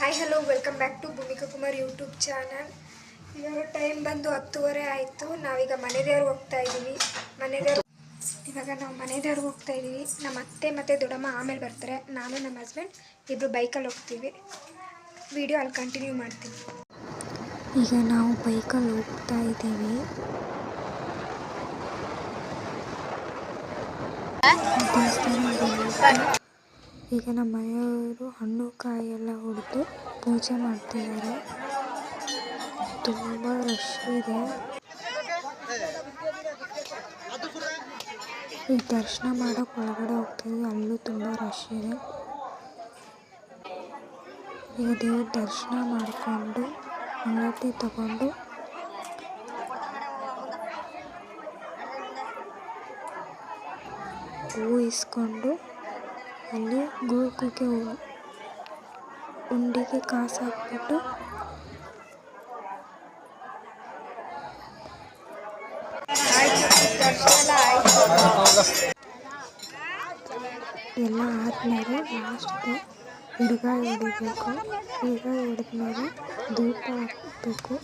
Hi hello welcome back to Bhoomika Kumar YouTube channel. ಇವಾಗ time ಬಂದು 10:30 ಆಯಿತು. ನಾವೀಗ ಮನೆ ದೇವ್ರಿಗೆ ಹೋಗ್ತಾ ಇದ್ದೀವಿ. ನಾವು ಮನೆ ದೇವ್ರಿಗೆ ಹೋಗ್ತಾ ಇದ್ದೀವಿ. ನಮ್ಮ ಅತ್ತೆ ಮತ್ತು ದೊಡ್ಡಮ್ಮ ಆಮೇಲೆ ಬರ್ತಾರೆ. ನಾನು ನಮ್ಮ ಹಸ್ಬೆಂಡ್ ಇಬ್ಬರು ಬೈಕಲ್ಲಿ ಹೋಗ್ತೀವಿ. ವಿಡಿಯೋ ಅಲ್ಲಿ ಕಂಟಿನ್ಯೂ ಮಾಡ್ತೀವಿ. ಈಗ ನಾವು ಬೈಕಲ್ಲಿ ಹೋಗ್ತಾ ಇದ್ದೀವಿ. ಈಗ ನಮ್ಮ ಮನೆಯವರು ಹಣ್ಣು ಕಾಯಿ ಎಲ್ಲ ಹೊಡೆದು ಪೂಜೆ ಮಾಡ್ತಿದ್ದಾರೆ. ತುಂಬ ರಶ್ ಇದೆ. ಈಗ ದರ್ಶನ ಮಾಡೋಕೆ ಒಳಗಡೆ ಹೋಗ್ತೀವಿ. ಅಲ್ಲೂ ತುಂಬ ರಶ್ ಇದೆ. ಈಗ ದೇವ್ರ ದರ್ಶನ ಮಾಡಿಕೊಂಡು ಮಂಗಳಾರತಿ ತಗೊಂಡು ಹೂವು ಇಸ್ಕೊಂಡು ಅಲ್ಲಿ ಗೋಕುಲಕ್ಕೆ ಉಂಡಿಗೆ ಕಾಸು ಹಾಕ್ಬಿಟ್ಟು ಎಲ್ಲ ಆದಮೇಲೆ ಲಾಸ್ಟ್ಗೆ ಹಿಡ್ಗಾಯಿ ಹೊಡಿಬೇಕು. ಹಿಡ್ಗಾಯಿ ಹೊಡೆದ್ಮೇಲೆ ಧೂಪ ಹಾಕಬೇಕು.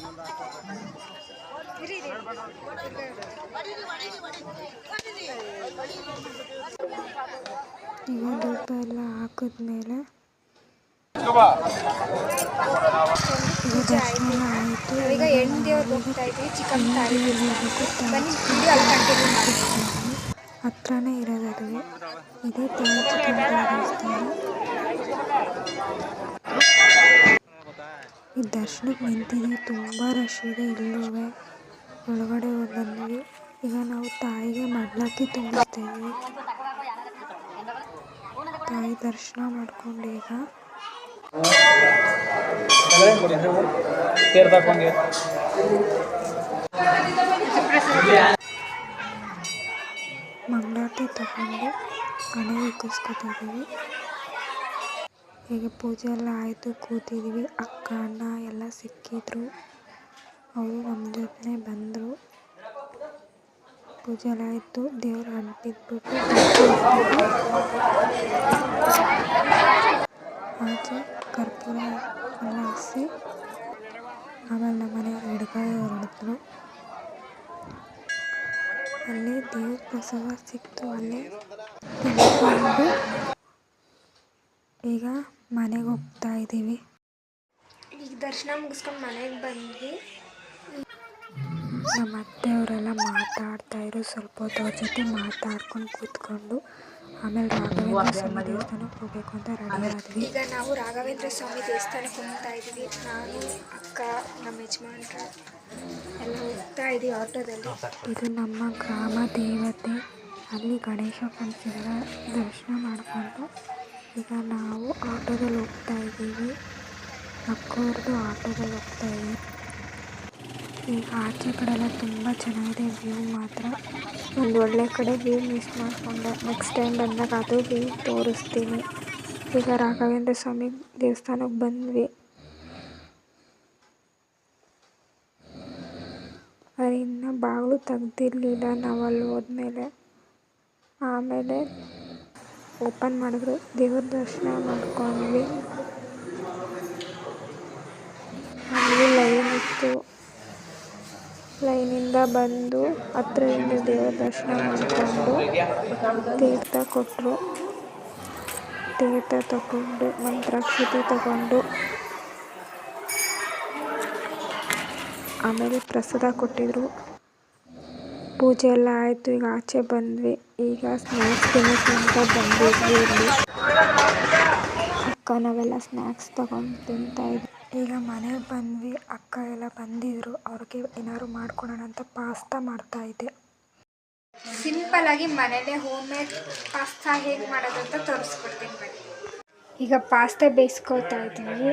ಈಗ ಧೂಪ ಎಲ್ಲ ಹಾಕಿದ್ಮೇಲೆ ಈಗ ದರ್ಶನ ಎಲ್ಲ ಆಯಿತು. ಈಗ ಹೆಣ್ಣು ದೇವ್ರಿಗೆ ಹೋಗ್ತಾ ಇದ್ದೀವಿ. ಚಿಕನ್ ತಾಯಿ ಬನ್ನಿ ವಿಡಿಯೋ ಅಲ್ಲಿ ಕಂಟಿನ್ಯೂ ಮಾಡ್ತೀವಿ. ಹತ್ರನೇ ಇರೋದು ಅದುವೆ. ಇದೇ ಚಿಕನ್ ದೇವಸ್ಥಾನ. ಈ ದರ್ಶನಕ್ಕೆ ನಿಂತಿದ್ದೀವಿ. ತುಂಬ ರಶ್ ಇದೆ. ಇಲ್ಲೂ ಒಳಗಡೆ ಬಂದ್ವಿ. ಈಗ ನಾವು ತಾಯಿಗೆ ಮಡ್ಲಕ್ಕಿ ತುಂಬಿಸ್ತೀವಿ. ತಾಯಿ ದರ್ಶನ ಮಾಡ್ಕೊಂಡು ಈಗ ಮಂಗಳಾರತಿ ತಗೊಂಡು ಹಣೆ ಇಕ್ಕಿಸ್ಕೊತಿದ್ದೀವಿ. ಈಗ ಪೂಜೆ ಎಲ್ಲ ಆಯಿತು. ಕೂತಿದ್ದೀವಿ. ಅಕ್ಕ ಅಣ್ಣ ಎಲ್ಲ ಸಿಕ್ಕಿದ್ರು. ಅವರು ನಮ್ಮ ಜೊತೆ ಬಂದರು. ಪೂಜೆ ಎಲ್ಲ ಆಯಿತು. ದೇವ್ರ ಅಂಟಿದ್ಬಿಟ್ಟು ಆಚೆ ಕರ್ಪೂರ ಎಲ್ಲ ಹಚ್ಚಿ ಆಮೇಲೆ ನಮ್ಮ ಮನೆಯವ್ರು ಹಿಡ್ಗಾಯಿ ಹೊರಡಿದ್ರು. ಅಲ್ಲೇ ದೇವ್ರ ಪ್ರಸಾದ ಸಿಕ್ತು. ಅಲ್ಲೇ ತಿಳ್ಕೊಂಡು ಈಗ ಮನೆಗೆ ಹೋಗ್ತಾ ಇದ್ದೀವಿ. ಈಗ ದರ್ಶನ ಮುಗಿಸ್ಕೊಂಡು ಮನೆಗೆ ಬಂದ್ವಿ. ನಮ್ಮ ಅತ್ತೆಯವರೆಲ್ಲ ಮಾತಾಡ್ತಾಯಿದ್ರು. ಸ್ವಲ್ಪ ಹೊತ್ತು ಅವ್ರ ಜೊತೆ ಮಾತಾಡ್ಕೊಂಡು ಕೂತ್ಕೊಂಡು ಆಮೇಲೆ ರಾಘವೇಂದ್ರ ಸ್ವಾಮಿ ದೇವಸ್ಥಾನಕ್ಕೆ ಹೋಗಬೇಕು ಅಂತ ರೆಡಿ ಆದ್ವಿ. ಈಗ ನಾವು ರಾಘವೇಂದ್ರ ಸ್ವಾಮಿ ದೇವಸ್ಥಾನಕ್ಕೆ ಹೋಗ್ತಾ ಇದ್ದೀವಿ. ನಾನು ಅಕ್ಕ ನಮ್ಮ ಯಜಮಾನ್ರು ಎಲ್ಲ ಹೋಗ್ತಾ ಇದ್ದೀವಿ ಆಟೋದಲ್ಲಿ. ಇದು ನಮ್ಮ ಗ್ರಾಮ ದೇವತೆ. ಅಲ್ಲಿ ಗಣೇಶ ಕುಂತಿಲ್ಲ. ದರ್ಶನ ಮಾಡಿಕೊಂಡು ಈಗ ನಾವು ಆಟೋದಲ್ಲಿ ಹೋಗ್ತಾ ಇದ್ದೀವಿ. ಅಕ್ಕವ್ರದ್ದು ಆಟೋದಲ್ಲಿ ಹೋಗ್ತಾ ಇದ್ದೀವಿ. ಈಗ ಆಚೆ ಕಡೆ ಎಲ್ಲ ತುಂಬ ಚೆನ್ನಾಗಿದೆ ವ್ಯೂ ಮಾತ್ರ. ಒಂದು ಒಳ್ಳೆ ಕಡೆ ವ್ಯೂ ಮಿಸ್ ಮಾಡಿಕೊಂಡೆ. ನೆಕ್ಸ್ಟ್ ಟೈಮ್ ಬಂದಾಗ ಅದು ವ್ಯೂ ತೋರಿಸ್ತೀನಿ. ಈಗ ರಾಘವೇಂದ್ರ ಸ್ವಾಮಿ ದೇವಸ್ಥಾನಕ್ಕೆ ಬಂದ್ವಿ. ಅದು ಇನ್ನೂ ಬಾಗಿಲು ತೆಗ್ದಿರಲಿಲ್ಲ. ನಾವು ಅಲ್ಲಿ ಹೋದ್ಮೇಲೆ ಆಮೇಲೆ ಓಪನ್ ಮಾಡಿದ್ರು. ದೇವ್ರ ದರ್ಶನ ಮಾಡ್ಕೊಂಡ್ವಿ. ಅಲ್ಲಿ ಲೈನ್ ಇತ್ತು. ಲೈನಿಂದ ಬಂದು ಹತ್ರದಿಂದ ದೇವರ ದರ್ಶನ ಮಾಡಿಕೊಂಡು ತೀರ್ಥ ಕೊಟ್ಟರು. ತೀರ್ಥ ತಗೊಂಡು ಮಂತ್ರಾಕ್ಷತೆ ತಗೊಂಡು ಆಮೇಲೆ ಪ್ರಸಾದ ಕೊಟ್ಟಿದ್ರು. ಪೂಜೆ ಎಲ್ಲ ಆಯಿತು. ಈಗ ಆಚೆ ಬಂದ್ವಿ. ಈಗ ಸ್ನ್ಯಾಕ್ಸ್ ತಿನ್ನೋಕೆ ಅಂತ ಬಂದಿದ್ವಿ. ಇಲ್ಲಿ ಅಕ್ಕ ನಾವೆಲ್ಲ ಸ್ನ್ಯಾಕ್ಸ್ ತಗೊಂಡು ತಿಂತಾಯಿದ್ವಿ. ಈಗ ಮನೆಗೆ ಬಂದ್ವಿ. ಅಕ್ಕ ಎಲ್ಲ ಬಂದಿದ್ರು. ಅವ್ರಿಗೆ ಏನಾದ್ರು ಮಾಡ್ಕೊಡೋಣ ಅಂತ ಪಾಸ್ತಾ ಮಾಡ್ತಾಯಿದ್ದೆ. ಸಿಂಪಲ್ ಆಗಿ ಮನೇಲೆ ಹೋಮ್ ಮೇಡ್ ಪಾಸ್ತಾ ಹೇಗೆ ಮಾಡೋದು ಅಂತ ತೋರಿಸ್ಕೊಡ್ತೀನಿ ಬನ್ನಿ. ಈಗ ಪಾಸ್ತಾ ಬೇಯಿಸ್ಕೊಳ್ತಾ ಇದ್ದೀವಿ.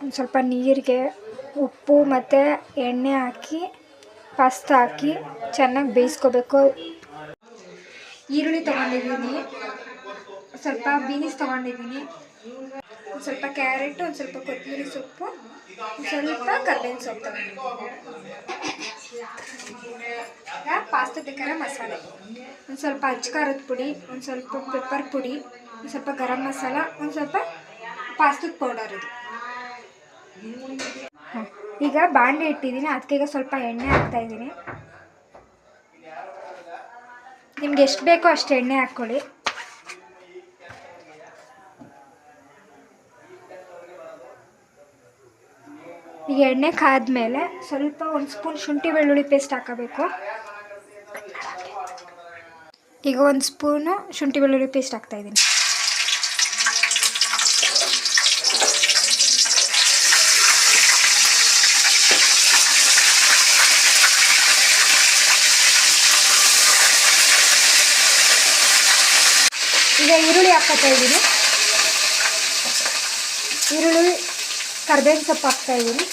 ಒಂದು ಸ್ವಲ್ಪ ನೀರಿಗೆ ಉಪ್ಪು ಮತ್ತು ಎಣ್ಣೆ ಹಾಕಿ ಪಾಸ್ತಾ ಹಾಕಿ ಚೆನ್ನಾಗಿ ಬೇಯಿಸ್ಕೋಬೇಕು. ಈರುಳ್ಳಿ ತೊಗೊಂಡಿದ್ದೀನಿ. ಸ್ವಲ್ಪ ಬೀನ್ಸ್ ತೊಗೊಂಡಿದ್ದೀನಿ. ಒಂದು ಸ್ವಲ್ಪ ಕ್ಯಾರೆಟು, ಒಂದು ಸ್ವಲ್ಪ ಕೊತ್ತಂಬರಿ ಸೊಪ್ಪು, ಒಂದು ಸ್ವಲ್ಪ ಕರ್ಬೇವಿನ ಸೊಪ್ಪು ಈಗ ಪಾಸ್ತಾ ಬೇಕಾದ್ರೆ ಮಸಾಲೆ, ಒಂದು ಸ್ವಲ್ಪ ಅಜ್ಕಾರದ ಪುಡಿ, ಒಂದು ಸ್ವಲ್ಪ ಪೆಪ್ಪರ್ ಪುಡಿ, ಒಂದು ಸ್ವಲ್ಪ ಗರಂ ಮಸಾಲ, ಒಂದು ಸ್ವಲ್ಪ ಪಾಸ್ತಾ ಪೌಡರ್. ಇದು ಈಗ ಬಾಣಲೆ ಇಟ್ಟಿದ್ದೀನಿ, ಅದಕ್ಕೆ ಈಗ ಸ್ವಲ್ಪ ಎಣ್ಣೆ ಹಾಕ್ತಾಯಿದ್ದೀನಿ. ನಿಮ್ಗೆ ಎಷ್ಟು ಬೇಕೋ ಅಷ್ಟು ಎಣ್ಣೆ ಹಾಕ್ಕೊಳ್ಳಿ. ಈಗ ಎಣ್ಣೆ ಕಾದ್ಮೇಲೆ ಸ್ವಲ್ಪ 1 ಸ್ಪೂನ್ ಶುಂಠಿ ಬೆಳ್ಳುಳ್ಳಿ ಪೇಸ್ಟ್ ಹಾಕಬೇಕು. ಈಗ 1 ಸ್ಪೂನು ಶುಂಠಿ ಬೆಳ್ಳುಳ್ಳಿ ಪೇಸ್ಟ್ ಹಾಕ್ತಾಯಿದ್ದೀನಿ. ಈಗ ಈರುಳ್ಳಿ ಹಾಕ್ತಾಯಿದ್ದೀನಿ. ಈರುಳ್ಳಿ ಕರ್ಬೇವಿನ ಸೊಪ್ಪು ಹಾಕ್ತಾಯಿದ್ದೀನಿ.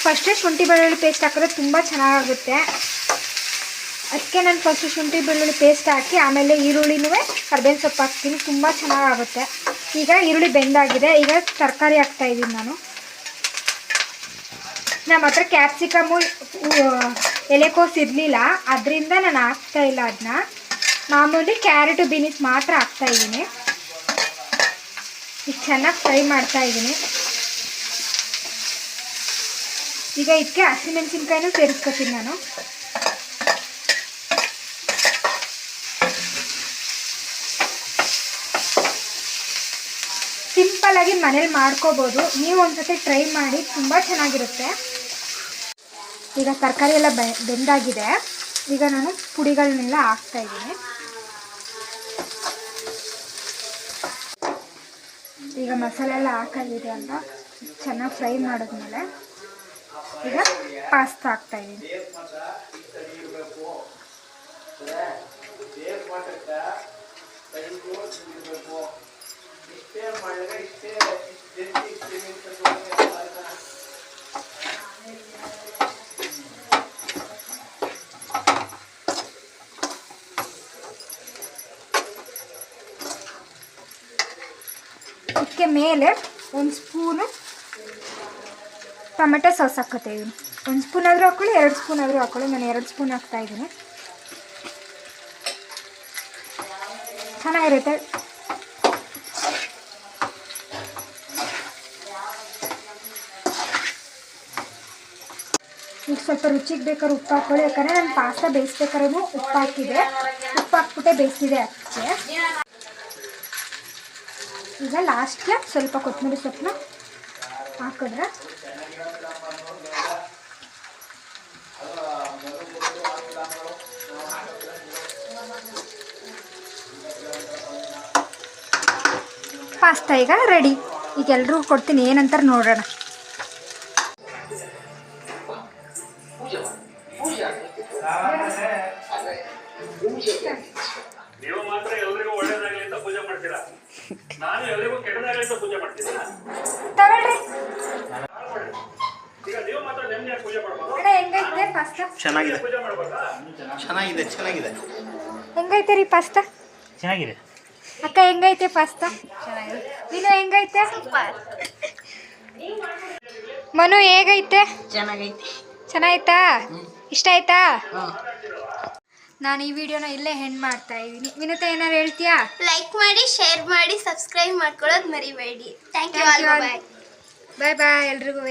ಫಸ್ಟೇ ಶುಂಠಿ ಬೆಳ್ಳುಳ್ಳಿ ಪೇಸ್ಟ್ ಹಾಕಿದ್ರೆ ತುಂಬ ಚೆನ್ನಾಗಾಗುತ್ತೆ. ಅದಕ್ಕೆ ನಾನು ಫಸ್ಟು ಶುಂಠಿ ಬೆಳ್ಳುಳ್ಳಿ ಪೇಸ್ಟ್ ಹಾಕಿ ಆಮೇಲೆ ಈರುಳ್ಳಿನೂ ಕರ್ಬೇವಿನ ಸೊಪ್ಪು ಹಾಕ್ತೀನಿ, ತುಂಬ ಚೆನ್ನಾಗಾಗುತ್ತೆ. ಈಗ ಈರುಳ್ಳಿ ಬೆಂದಾಗಿದೆ. ಈಗ ತರಕಾರಿ ಹಾಕ್ತಾಯಿದ್ದೀನಿ ನಾನು. ನಮ್ಮ ಹತ್ರ ಕ್ಯಾಪ್ಸಿಕಮು ಎಲೆಕೋಸು ಇರಲಿಲ್ಲ, ಅದರಿಂದ ನಾನು ಹಾಕ್ತಾಯಿಲ್ಲ. ಅದನ್ನ ಮಾಮೂಲಿ ಕ್ಯಾರೆಟು ಬೀನ್ಸ್ ಮಾತ್ರ ಹಾಕ್ತಾಯಿದ್ದೀನಿ. ಈಗ ಚೆನ್ನಾಗಿ ಫ್ರೈ ಮಾಡ್ತಾಯಿದ್ದೀನಿ. ಈಗ ಇದಕ್ಕೆ ಹಸಿಮೆಣಸಿನ್ಕಾಯಿನೂ ಸೇರಿಸ್ಕೊತೀನಿ ನಾನು. ಸಿಂಪಲ್ಲಾಗಿ ಮನೇಲಿ ಮಾಡ್ಕೋಬೋದು, ನೀವು ಒಂದ್ಸತಿ ಟ್ರೈ ಮಾಡಿ, ತುಂಬ ಚೆನ್ನಾಗಿರುತ್ತೆ. ಈಗ ತರಕಾರಿ ಎಲ್ಲ ಬೆಂದಾಗಿದೆ. ಈಗ ನಾನು ಪುಡಿಗಳನ್ನೆಲ್ಲ ಹಾಕ್ತಾಯಿದ್ದೀನಿ. ಈಗ ಮಸಾಲೆ ಎಲ್ಲ ಹಾಕೋದಿದೆ ಅಂತ ಚೆನ್ನಾಗಿ ಫ್ರೈ ಮಾಡಿದ್ಮೇಲೆ ಈಗ ಪಾಸ್ತಾ ಹಾಕ್ತಾಯಿದ್ದೀನಿ. ಇದಕ್ಕೆ ಮೇಲೆ 1 ಸ್ಪೂನು ಟೊಮೆಟೊ ಸಾಸ್ ಹಾಕ್ಕೊತಾಯಿದ್ದೀನಿ. 1 ಸ್ಪೂನ್ ಆದರೂ ಹಾಕ್ಕೊಳ್ಳಿ, 2 ಸ್ಪೂನ್ ಆದರೂ ಹಾಕ್ಕೊಳ್ಳಿ. ನಾನು 2 ಸ್ಪೂನ್ ಹಾಕ್ತಾಯಿದ್ದೀನಿ. ಚೆನ್ನಾಗಿರುತ್ತೆ. ಈಗ ಸ್ವಲ್ಪ ರುಚಿಗೆ ಬೇಕಾದ್ರೆ ಉಪ್ಪು ಹಾಕ್ಕೊಳ್ಳಿ, ಯಾಕಂದರೆ ನಾನು ಪಾಸ್ತಾ ಬೇಯಿಸ್ಬೇಕಾದ್ರೂ ಉಪ್ಪು ಹಾಕಿದೆ. ಉಪ್ಪು ಹಾಕ್ಬಿಟ್ಟೆ ಬೇಯಿಸಿದೆ ಅದಕ್ಕೆ. ಈಗ ಲಾಸ್ಟ್ಗೆ ಸ್ವಲ್ಪ ಕೊತ್ತಂಬರಿ ಸೊಪ್ಪನ್ನ ಹಾಕಿದ್ರೆ ಪಾಸ್ತಾ ಈಗ ರೆಡಿ. ಈಗ ಎಲ್ರಿಗೂ ಕೊಡ್ತೀನಿ, ಏನಂತಾರೆ ನೋಡೋಣ. ನೀವು ಮಾತ್ರ ಎಲ್ಲರಿಗೂ ಒಳ್ಳೇದಾಗಲಿ ಅಂತ ಪೂಜೆ ಮಾಡ್ತೀರಾ, ನಾನು ಎಲ್ಲರಿಗೂ ಕೆಟ್ಟದಾಗಲಿ ಅಂತ ಪೂಜೆ ಮಾಡ್ತೀನಿ. ತಗೊಳ್ರಿ. ಈಗ ನೀವು ಮಾತ್ರ ನೆಮ್ಮದಿಯಾಗಿ ಪೂಜೆ ಮಾಡ್ಬೋದು. ಹೆಂಗೈತೆ ಪಾಸ್ತಾ? ಚೆನ್ನಾಗಿದೆ, ಪೂಜೆ ಮಾಡ್ಬೇಕಾ? ಚೆನ್ನಾಗಿದೆ, ಚೆನ್ನಾಗಿದೆ. ಹೆಂಗೈತೆ ರೀ ಪಾಸ್ತಾ? ಚೆನ್ನಾಗಿದೆ. ಅಕ್ಕ ಹೆಂಗೈತೆ ಪಾಸ್ತಾ? ನೀನು ಹೆಂಗೈತೆ? ಮನು ಹೇಗೈತೆ? ಚೆನ್ನಾಗೈತಿ. ಚೆನ್ನಾಯ್ತಾ? ಇಷ್ಟ ಆಯ್ತಾ? ನಾನು ಈ ವಿಡಿಯೋನ ಇಲ್ಲೇ ಹೆಣ್ಣು ಮಾಡ್ತಾ ಇದ್ದೀನಿ. ವಿನತಾ ಏನಾರು ಹೇಳ್ತೀಯಾ? ಲೈಕ್ ಮಾಡಿ, ಶೇರ್ ಮಾಡಿ, ಸಬ್ಸ್ಕ್ರೈಬ್ ಮಾಡ್ಕೊಳ್ಳೋದು ಮರಿಬೇಡಿ. Thank you. ಬಾಯ್ ಬಾಯ್ ಎಲ್ರಿಗೂ.